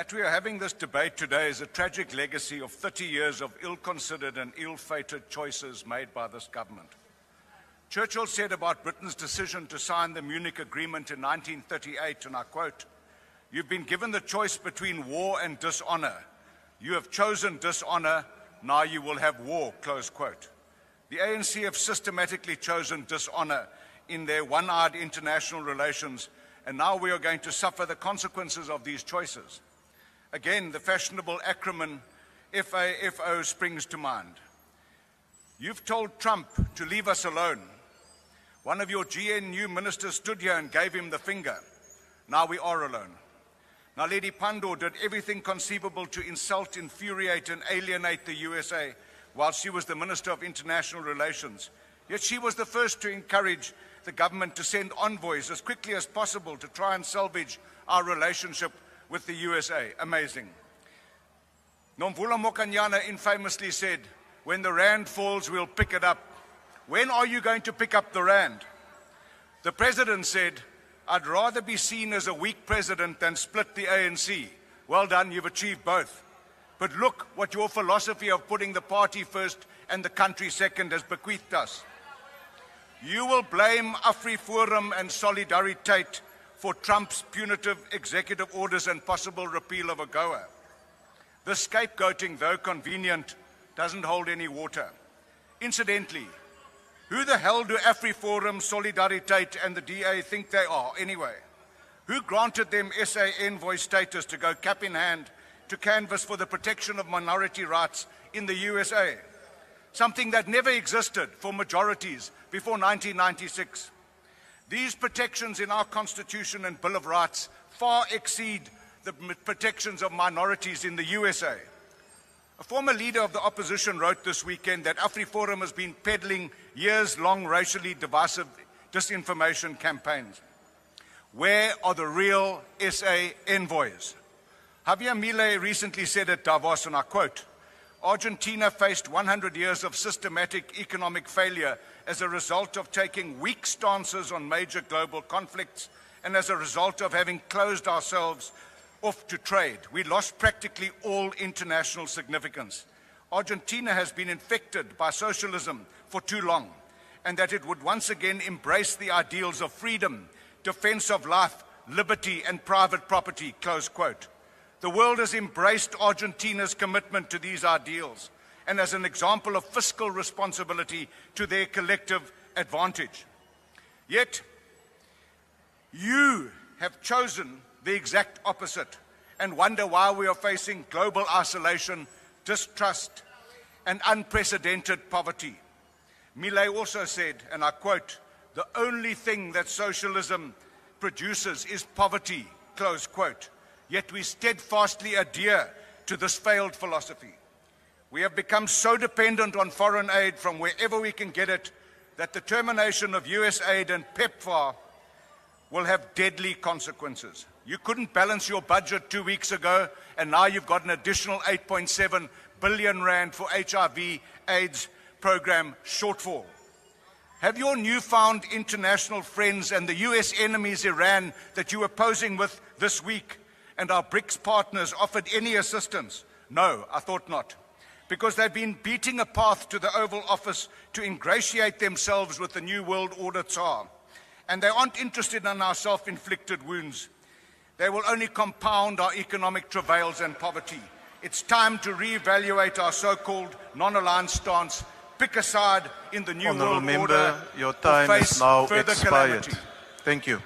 That we are having this debate today is a tragic legacy of 30 years of ill-considered and ill-fated choices made by this government. Churchill said about Britain's decision to sign the Munich Agreement in 1938, and I quote, "You've been given the choice between war and dishonor. You have chosen dishonor, now you will have war," close quote. The ANC have systematically chosen dishonor in their one-eyed international relations, and now we are going to suffer the consequences of these choices. Again, the fashionable acronym FAFO springs to mind. You've told Trump to leave us alone. One of your GNU ministers stood here and gave him the finger. Now we are alone. Naledi Pandor did everything conceivable to insult, infuriate, and alienate the USA while she was the Minister of International Relations. Yet she was the first to encourage the government to send envoys as quickly as possible to try and salvage our relationship with the USA. Amazing. Nomvula Mokanyana infamously said, "When the rand falls, we'll pick it up." When are you going to pick up the rand? The president said, "I'd rather be seen as a weak president than split the ANC." Well done, you've achieved both. But look what your philosophy of putting the party first and the country second has bequeathed us. You will blame AfriForum and Solidariteit for Trump's punitive executive orders and possible repeal of AGOA. This scapegoating, though convenient, doesn't hold any water. Incidentally, who the hell do AfriForum, Solidariteit and the DA think they are anyway? Who granted them SA envoy status to go cap in hand to canvass for the protection of minority rights in the USA? Something that never existed for majorities before 1996. These protections in our Constitution and Bill of Rights far exceed the protections of minorities in the USA. A former leader of the opposition wrote this weekend that AfriForum has been peddling years-long racially divisive disinformation campaigns. Where are the real SA envoys? Javier Milei recently said at Davos, and I quote, "Argentina faced 100 years of systematic economic failure as a result of taking weak stances on major global conflicts and as a result of having closed ourselves off to trade. We lost practically all international significance. Argentina has been infected by socialism for too long, and that it would once again embrace the ideals of freedom, defense of life, liberty, and private property," close quote. The world has embraced Argentina's commitment to these ideals and as an example of fiscal responsibility to their collective advantage. Yet, you have chosen the exact opposite and wonder why we are facing global isolation, distrust, and unprecedented poverty. Milei also said, and I quote, "The only thing that socialism produces is poverty," close quote. Yet we steadfastly adhere to this failed philosophy. We have become so dependent on foreign aid from wherever we can get it that the termination of US aid and PEPFAR will have deadly consequences. You couldn't balance your budget 2 weeks ago, and now you've got an additional 8.7 billion rand for HIV AIDS program shortfall. Have your newfound international friends and the US enemies Iran that you were posing with this week and our BRICS partners offered any assistance? No, I thought not. Because they've been beating a path to the Oval Office to ingratiate themselves with the New World Order Tsar. And they aren't interested in our self-inflicted wounds. They will only compound our economic travails and poverty. It's time to reevaluate our so-called non-aligned stance, pick a side in the New World Order, your time is now further expired. calamity. Thank you.